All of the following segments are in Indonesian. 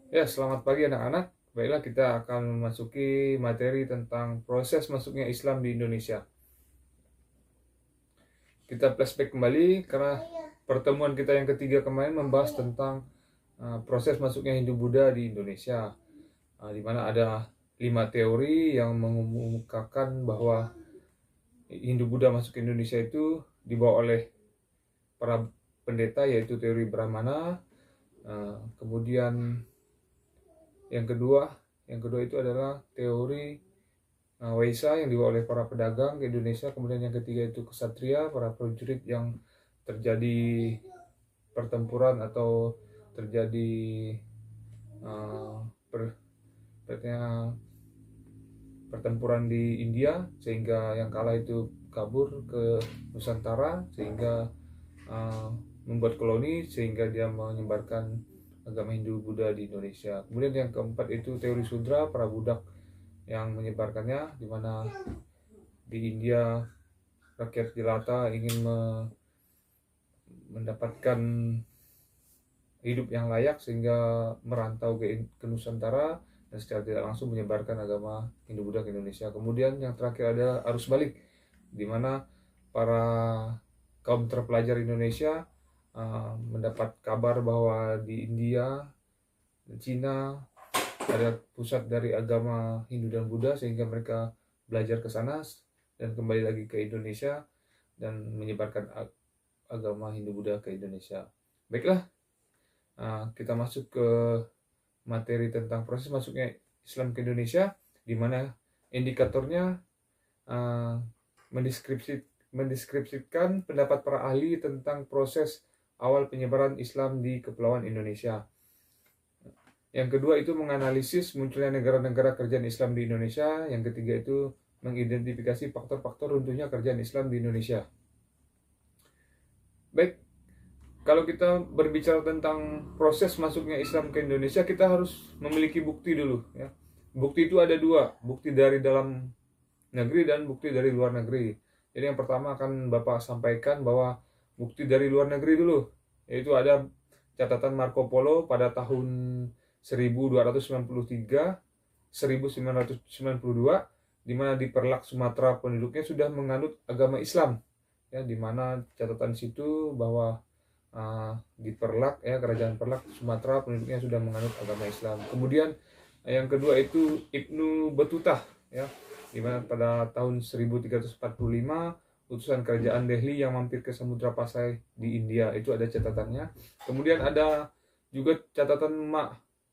Ya, selamat pagi anak-anak. Baiklah, kita akan memasuki materi tentang proses masuknya Islam di Indonesia. Kita flashback kembali karena pertemuan kita yang ketiga kemarin membahas tentang proses masuknya Hindu-Buddha di Indonesia, di mana ada 5 teori yang mengemukakan bahwa Hindu-Buddha masuk ke Indonesia itu dibawa oleh para pendeta, yaitu teori Brahmana. Kemudian yang kedua, itu adalah teori Waisa yang dibawa oleh para pedagang ke Indonesia. Kemudian yang ketiga itu kesatria, para prajurit yang terjadi pertempuran atau terjadi uh, per, pertempuran di India, sehingga yang kalah itu kabur ke Nusantara, sehingga uh, membuat koloni, sehingga dia menyebarkan agama Hindu Buddha di Indonesia. Kemudian yang keempat itu teori Sudra, para budak yang menyebarkannya, di mana di India rakyat jelata ingin mendapatkan hidup yang layak, sehingga merantau ke Nusantara dan secara tidak langsung menyebarkan agama Hindu-Buddha ke Indonesia. Kemudian yang terakhir ada arus balik, di mana para kaum terpelajar Indonesia mendapat kabar bahwa di India dan Cina ada pusat dari agama Hindu dan Buddha, sehingga mereka belajar ke sana dan kembali lagi ke Indonesia dan menyebarkan agama Hindu Buddha ke Indonesia. Baiklah, kita masuk ke materi tentang proses masuknya Islam ke Indonesia, di mana indikatornya mendeskripsikan pendapat para ahli tentang proses awal penyebaran Islam di Kepulauan Indonesia. Yang kedua itu menganalisis munculnya negara-negara kerajaan Islam di Indonesia. Yang ketiga itu mengidentifikasi faktor-faktor runtuhnya kerajaan Islam di Indonesia. Baik, kalau kita berbicara tentang proses masuknya Islam ke Indonesia, kita harus memiliki bukti dulu, ya. Bukti itu ada dua, bukti dari dalam negeri dan bukti dari luar negeri. Jadi yang pertama akan Bapak sampaikan bahwa bukti dari luar negeri dulu, yaitu ada catatan Marco Polo pada tahun 1293 1992, di mana di Perlak Sumatera penduduknya sudah menganut agama Islam, ya, di mana catatan situ bahwa di Perlak, ya, kerajaan Perlak Sumatera penduduknya sudah menganut agama Islam. Kemudian yang kedua itu Ibnu Batutah, ya, di mana pada tahun 1345 utusan kerajaan Delhi yang mampir ke Samudra Pasai di India, itu ada catatannya. Kemudian ada juga catatan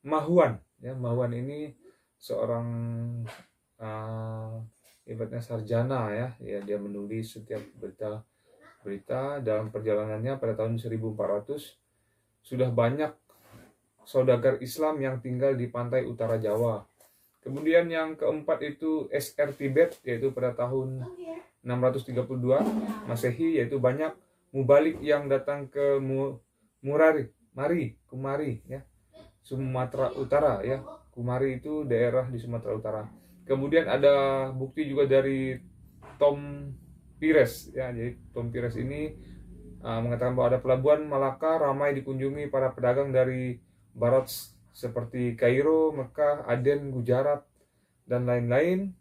Mahuan, ya. Mahuan ini seorang ibaratnya sarjana, ya, dia menulis setiap berita dalam perjalanannya pada tahun 1400. Sudah banyak saudagar Islam yang tinggal di pantai utara Jawa. Kemudian yang keempat itu SR Tibet, yaitu pada tahun 632 Masehi, yaitu banyak mubalik yang datang ke Kumari, ya, Sumatera Utara, ya. Kumari itu daerah di Sumatera Utara. Kemudian ada bukti juga dari Tom Pires, ya. Jadi Tom Pires ini mengatakan bahwa ada pelabuhan Malaka ramai dikunjungi para pedagang dari barat seperti Kairo, Mekah, Aden, Gujarat, dan lain-lain.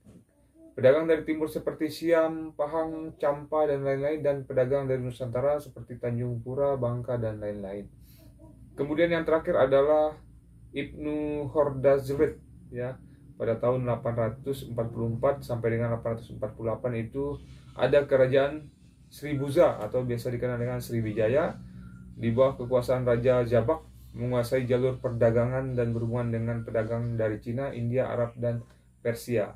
Pedagang dari timur seperti Siam, Pahang, Champa, dan lain-lain, dan pedagang dari Nusantara seperti Tanjung Pura, Bangka, dan lain-lain. Kemudian yang terakhir adalah Ibnu Hordazbet, ya. Pada tahun 844 sampai dengan 848 itu ada kerajaan Sribuza atau biasa dikenal dengan Sriwijaya di bawah kekuasaan Raja Jabak, menguasai jalur perdagangan dan berhubungan dengan pedagang dari Cina, India, Arab, dan Persia.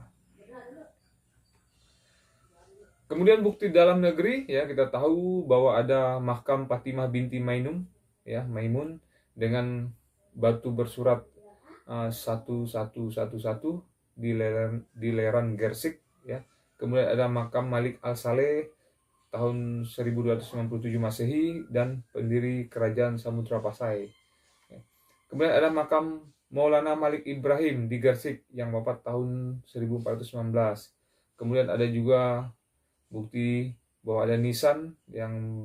Kemudian bukti dalam negeri, ya, kita tahu bahwa ada makam Fatimah binti Mainum, ya, Maimun, dengan batu bersurat 1111 di Leran Gersik, ya. Kemudian ada makam Malik Al-Saleh tahun 1297 Masehi dan pendiri kerajaan Samudra Pasai. Kemudian ada makam Maulana Malik Ibrahim di Gersik yang wafat tahun 1419. Kemudian ada juga bukti bahwa ada nisan yang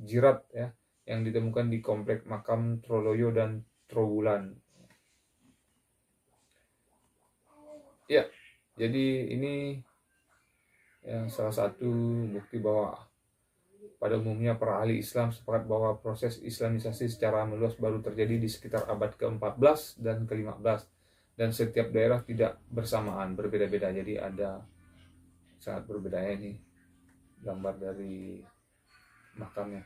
jirat, ya, yang ditemukan di komplek makam Troloyo dan Trowulan. Ya, jadi ini ya, salah satu bukti bahwa pada umumnya para ahli Islam sepakat bahwa proses Islamisasi secara meluas baru terjadi di sekitar abad ke-14 dan ke-15, dan setiap daerah tidak bersamaan, berbeda-beda. Jadi ada sangat berbeda ini gambar dari makamnya.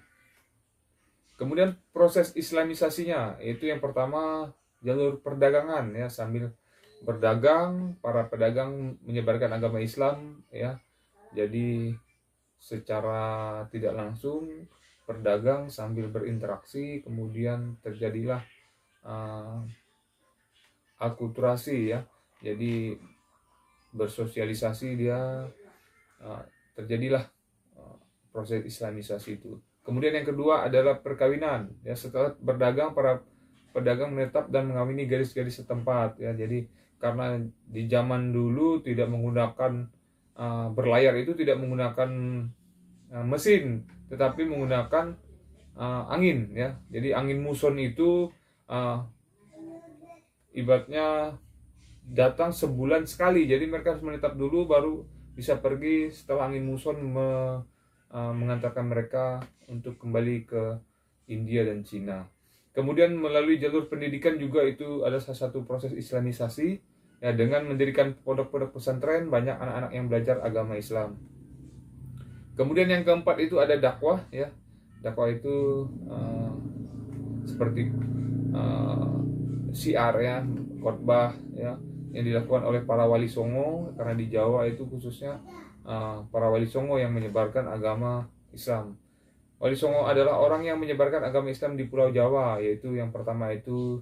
Kemudian proses Islamisasinya, yaitu yang pertama jalur perdagangan ya, sambil berdagang para pedagang menyebarkan agama Islam ya. Jadi secara tidak langsung berdagang sambil berinteraksi, kemudian terjadilah akulturasi ya. Jadi bersosialisasi dia, terjadilah proses Islamisasi itu. Kemudian yang kedua adalah perkawinan ya. Setelah berdagang, para pedagang menetap dan mengawini gadis-gadis setempat ya. Jadi karena di zaman dulu tidak menggunakan berlayar, itu tidak menggunakan mesin, tetapi menggunakan angin ya. Jadi angin muson itu ibaratnya datang sebulan sekali. Jadi mereka harus menetap dulu baru bisa pergi setelah angin muson mengantarkan mereka untuk kembali ke India dan Cina. Kemudian melalui jalur pendidikan juga itu ada salah satu proses Islamisasi ya, dengan mendirikan pondok-pondok pesantren, banyak anak-anak yang belajar agama Islam. Kemudian yang keempat itu ada dakwah ya. Dakwah itu seperti syiar ya, khotbah ya, yang dilakukan oleh para wali songo, karena di Jawa itu khususnya para wali songo yang menyebarkan agama Islam. Wali songo adalah orang yang menyebarkan agama Islam di Pulau Jawa, yaitu yang pertama itu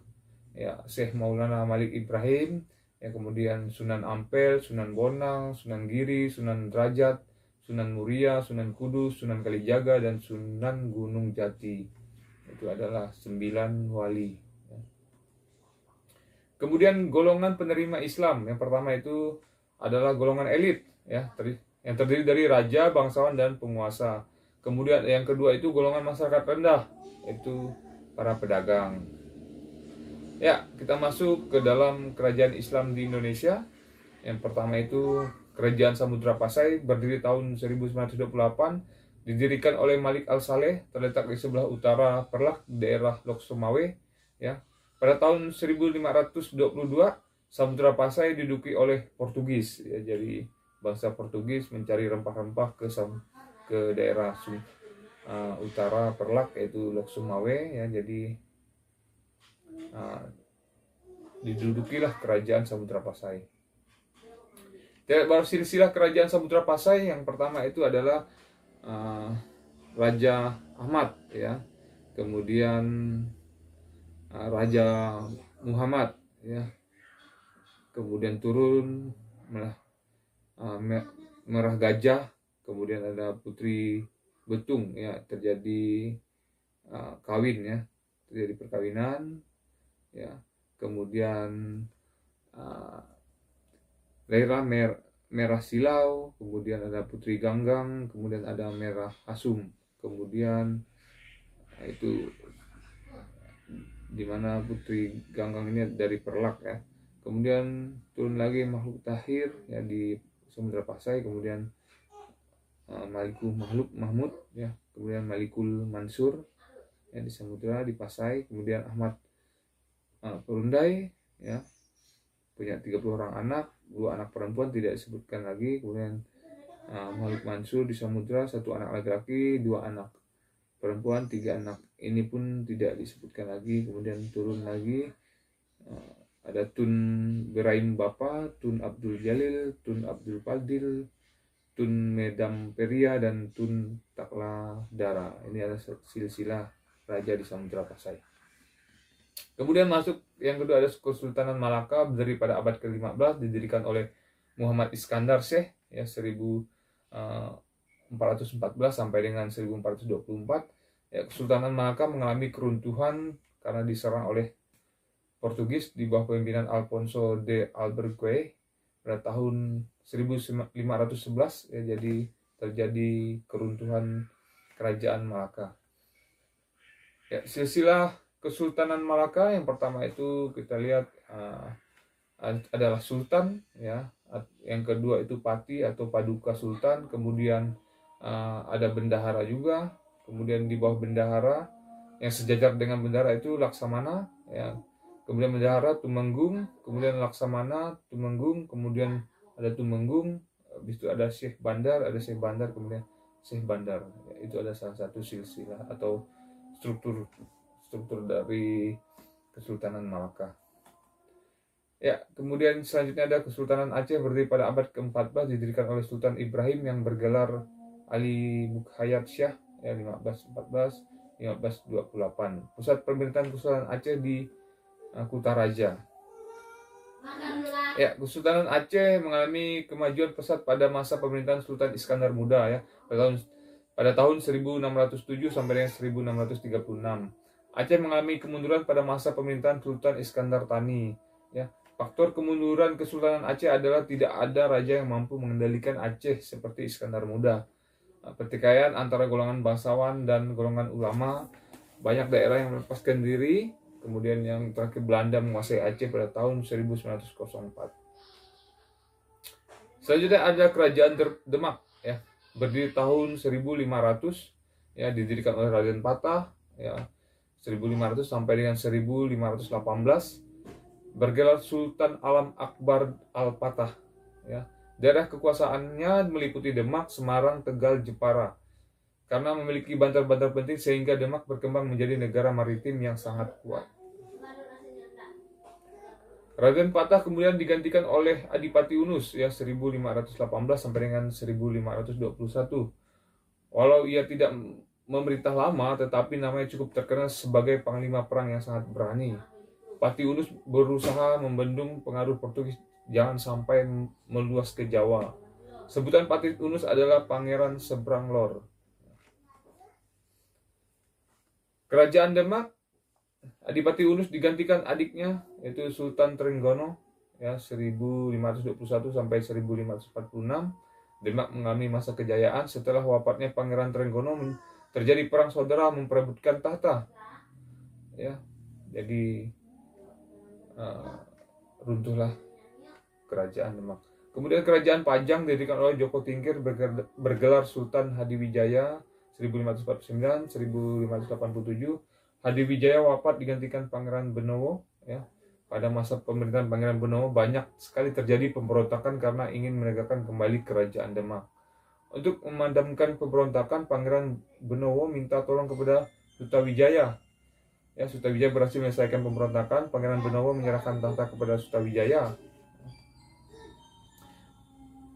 ya Syekh Maulana Malik Ibrahim, yang kemudian Sunan Ampel, Sunan Bonang, Sunan Giri, Sunan Derajat, Sunan Muria, Sunan Kudus, Sunan Kalijaga, dan Sunan Gunung Jati. Itu adalah 9 wali. Kemudian golongan penerima Islam, yang pertama itu adalah golongan elit ya, yang terdiri dari raja, bangsawan, dan penguasa. Kemudian yang kedua itu golongan masyarakat rendah, yaitu para pedagang. Ya, kita masuk ke dalam kerajaan Islam di Indonesia. Yang pertama itu Kerajaan Samudra Pasai, berdiri tahun 1928, didirikan oleh Malik Al-Saleh, terletak di sebelah utara Perlak, daerah Lok Sumawe ya. Pada tahun 1522, Samudra Pasai diduduki oleh Portugis ya, jadi bangsa Portugis mencari rempah-rempah ke daerah utara Perlak, yaitu Lok Sumawe ya. Jadi didudukilah kerajaan Samudra Pasai. Silsilah kerajaan Samudra Pasai yang pertama itu adalah Raja Ahmad ya, kemudian Raja Muhammad ya, kemudian turun Merah Gajah, kemudian ada Putri Betung ya, terjadi kawin ya, terjadi perkawinan ya. Kemudian Lahirlah Merah Silau, kemudian ada Putri Ganggang, kemudian ada Merah Asum. Kemudian itu dimana Putri Ganggang ini dari Perlak ya. Kemudian turun lagi Makhluk Tahir ya di Samudra Pasai, kemudian Malikul Mahmud ya, kemudian Malikul Mansur ya di Samudra di Pasai, kemudian Ahmad Perundai ya, punya 30 orang anak, 2 anak perempuan tidak disebutkan lagi. Kemudian Malik Mansur di Samudra, 1 anak laki-laki, 2 anak perempuan, 3 anak ini pun tidak disebutkan lagi. Kemudian turun lagi ada Tun Beraim Bapa, Tun Abdul Jalil, Tun Abdul Fadil, Tun Medam Peria, dan Tun Takla Dara. Ini adalah silsilah raja di Samudra Pasai. Kemudian masuk yang kedua ada Kesultanan Malaka, berdiri pada abad ke-15, didirikan oleh Muhammad Iskandar Syekh ya, 1414 sampai dengan 1424. Ya, Kesultanan Malaka mengalami keruntuhan karena diserang oleh Portugis di bawah pemimpinan Alfonso de Albuquerque pada tahun 1511 ya, jadi terjadi keruntuhan kerajaan Malaka. Ya, silsilah Kesultanan Malaka yang pertama itu kita lihat adalah sultan, ya. Yang kedua itu pati atau paduka sultan, kemudian ada bendahara juga, kemudian di bawah bendahara yang sejajar dengan bendahara itu laksamana, ya. Kemudian bendahara tumenggung, kemudian laksamana tumenggung, kemudian ada tumenggung, habis itu ada syekh bandar, kemudian syekh bandar. Ya, itu ada salah satu silsilah atau struktur struktur dari Kesultanan Malaka. Ya, kemudian selanjutnya ada Kesultanan Aceh berdiri pada abad ke-14, didirikan oleh Sultan Ibrahim yang bergelar Ali Bukhayat Syah, ya, 1514-1528. Pusat pemerintahan Kesultanan Aceh di Kutaraja. Ya, Kesultanan Aceh mengalami kemajuan pesat pada masa pemerintahan Sultan Iskandar Muda, ya, pada tahun 1607 sampai dengan 1636. Aceh mengalami kemunduran pada masa pemerintahan Sultan Iskandar Thani, ya. Faktor kemunduran Kesultanan Aceh adalah tidak ada raja yang mampu mengendalikan Aceh seperti Iskandar Muda. Pertikaian antara golongan bangsawan dan golongan ulama, banyak daerah yang melepaskan diri, kemudian yang terakhir Belanda menguasai Aceh pada tahun 1904. Selanjutnya ada Kerajaan Demak, ya, berdiri tahun 1500, ya, didirikan oleh Raden Patah, ya, 1500 sampai dengan 1518. Bergelar Sultan Alam Akbar Al-Fatah, ya. Daerah kekuasaannya meliputi Demak, Semarang, Tegal, Jepara. Karena memiliki bantar-bantar penting sehingga Demak berkembang menjadi negara maritim yang sangat kuat. Raden Patah kemudian digantikan oleh Adipati Unus, ya, 1518 sampai dengan 1521. Walau ia tidak memerintah lama, tetapi namanya cukup terkenal sebagai panglima perang yang sangat berani. Pati Unus berusaha membendung pengaruh Portugis jangan sampai meluas ke Jawa. Sebutan Pati Unus adalah Pangeran Seberang Lor. Kerajaan Demak, Adipati Unus digantikan adiknya yaitu Sultan Trenggono, ya, 1521 sampai 1546. Demak mengalami masa kejayaan. Setelah wafatnya Pangeran Trenggono terjadi perang saudara memperebutkan tahta, ya. Jadi runtuhlah kerajaan Demak. Kemudian kerajaan Pajang didirikan oleh Joko Tingkir bergelar Sultan Hadiwijaya 1589-1587. Hadiwijaya wafat digantikan Pangeran Benowo, ya. Pada masa pemerintahan Pangeran Benowo banyak sekali terjadi pemberontakan karena ingin menegakkan kembali kerajaan Demak. Untuk memadamkan pemberontakan, Pangeran Benowo minta tolong kepada Sutawijaya. Ya, Sutawijaya berhasil menyelesaikan pemberontakan. Pangeran Benowo menyerahkan tahta kepada Sutawijaya.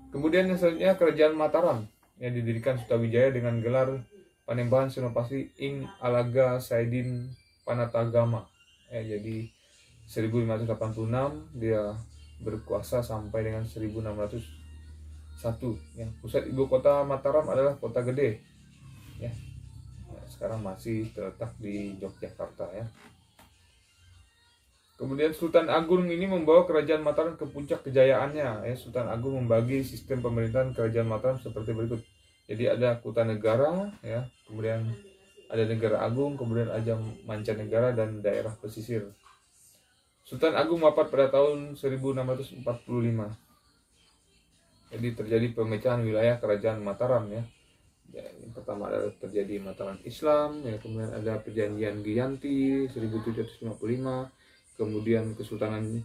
Kemudian yang selanjutnya Kerajaan Mataram, yang didirikan Sutawijaya dengan gelar Panembahan Senopati Ing Alaga Saidin Panatagama. Ya, jadi 1586 dia berkuasa sampai dengan 1601. Ya, pusat ibu kota Mataram adalah Kota Gede. Ya. Sekarang masih terletak di Yogyakarta, ya. Kemudian Sultan Agung ini membawa kerajaan Mataram ke puncak kejayaannya, ya. Sultan Agung membagi sistem pemerintahan kerajaan Mataram seperti berikut. Jadi ada Kutanegara, ya, kemudian ada Negara Agung, kemudian ada Mancanegara dan daerah pesisir. Sultan Agung wafat pada tahun 1645. Jadi terjadi pemecahan wilayah kerajaan Mataram, ya. Ya, yang pertama adalah terjadi Mataram Islam, ya, kemudian ada perjanjian Giyanti 1755, kemudian Kesultanan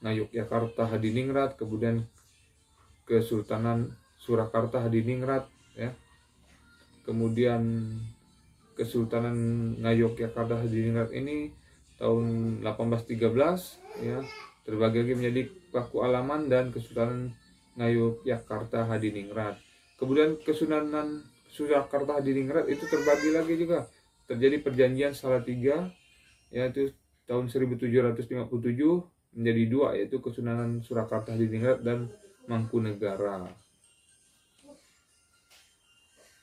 Ngayogyakarta Hadiningrat, kemudian Kesultanan Surakarta Hadiningrat, ya. Kemudian Kesultanan Ngayogyakarta Hadiningrat ini tahun 1813, ya, terbagi lagi menjadi Paku Alaman dan Kesultanan Ngayogyakarta Hadiningrat. Kemudian Kesultanan Surakarta Hadiningrat itu terbagi lagi juga. Terjadi perjanjian Salatiga, yaitu tahun 1757 menjadi dua, yaitu Kesultanan Surakarta Hadiningrat dan Mangkunegara.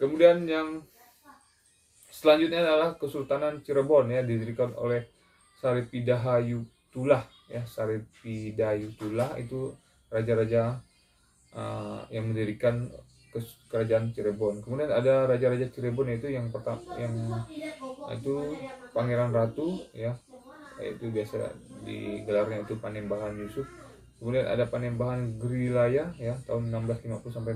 Kemudian yang selanjutnya adalah Kesultanan Cirebon, ya, didirikan oleh Saripidahayutullah, ya. Saripidahayutullah itu raja-raja yang mendirikan kerajaan Cirebon. Kemudian ada raja-raja Cirebon, yaitu yang pertama, yang itu Pangeran Ratu ya, itu biasa digelarnya itu Panembahan Yusuf. Kemudian ada Panembahan Grilaya ya tahun 1650 sampai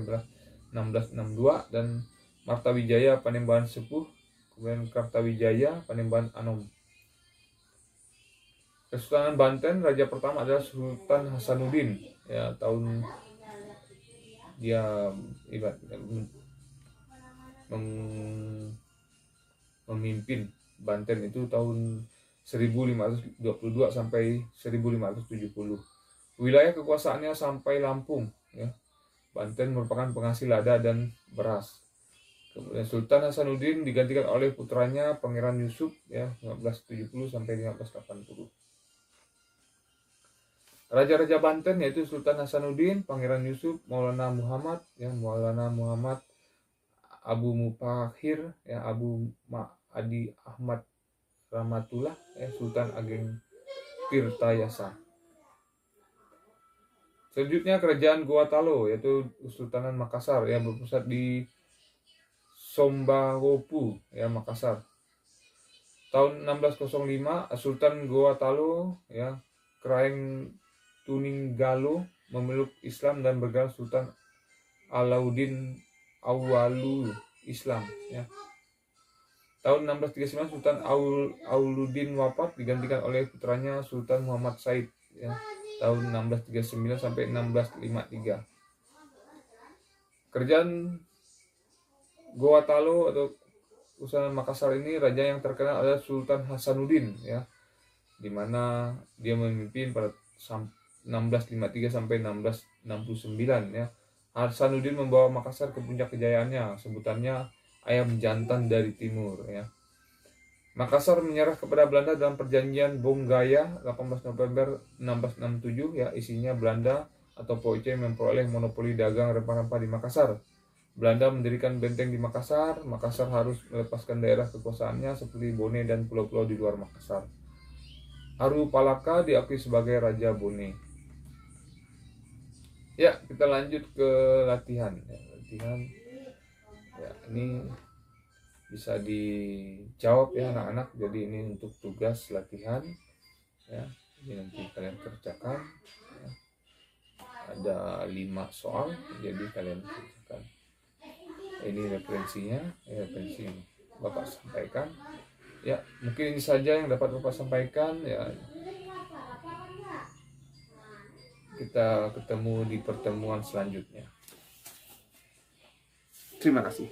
1662, dan Martawijaya Panembahan Sepuh, kemudian Kartawijaya Panembahan Anom. Kesultanan Banten, raja pertama adalah Sultan Hasanuddin ya, tahun dia ibarat memimpin Banten itu tahun 1522 sampai 1570. Wilayah kekuasaannya sampai Lampung ya. Banten merupakan penghasil lada dan beras. Kemudian Sultan Hasanuddin digantikan oleh putranya Pangeran Yusuf ya 1570 sampai 1580. Raja-raja Banten yaitu Sultan Hasanuddin, Pangeran Yusuf, Maulana Muhammad ya, Maulana Muhammad, Abu Mufakhir ya, Abu Adi Ahmad Ramatullah ya, Sultan Ageng Tirtayasa. Selanjutnya kerajaan Gorontalo yaitu Kesultanan Makassar yang berpusat di Sombaropu ya, Makassar. Tahun 1605 Sultan Gorontalo ya, Kraeng Tuninggalo memeluk Islam dan bergelar Sultan Alauddin Awwalu Islam ya. Tahun 1639 Sultan Auluddin wafat, digantikan oleh putranya Sultan Muhammad Said ya, tahun 1639 sampai 1653. Kerajaan Gorontalo atau Kesultanan Makassar ini raja yang terkenal adalah Sultan Hasanuddin ya, di mana dia memimpin pada 1653 sampai 1669 ya. Hasanuddin membawa Makassar ke puncak kejayaannya, sebutannya ayam jantan dari timur ya. Makassar menyerah kepada Belanda dalam perjanjian Bonggaya 18 November 1667 ya, isinya Belanda atau Poice memperoleh monopoli dagang rempah-rempah di Makassar. Belanda mendirikan benteng di Makassar. Makassar harus melepaskan daerah kekuasaannya seperti Bone dan pulau-pulau di luar Makassar. Haru Palaka diakui sebagai Raja Bone. Ya, kita lanjut ke latihan. Latihan, ya ini bisa dijawab ya anak-anak. Jadi ini untuk tugas latihan. Ya, ini nanti kalian kerjakan. Ya. Ada 5 soal, jadi kalian kerjakan. Ini referensinya, referensi Bapak sampaikan. Ya, mungkin ini saja yang dapat Bapak sampaikan ya. Kita ketemu di pertemuan selanjutnya. Terima kasih.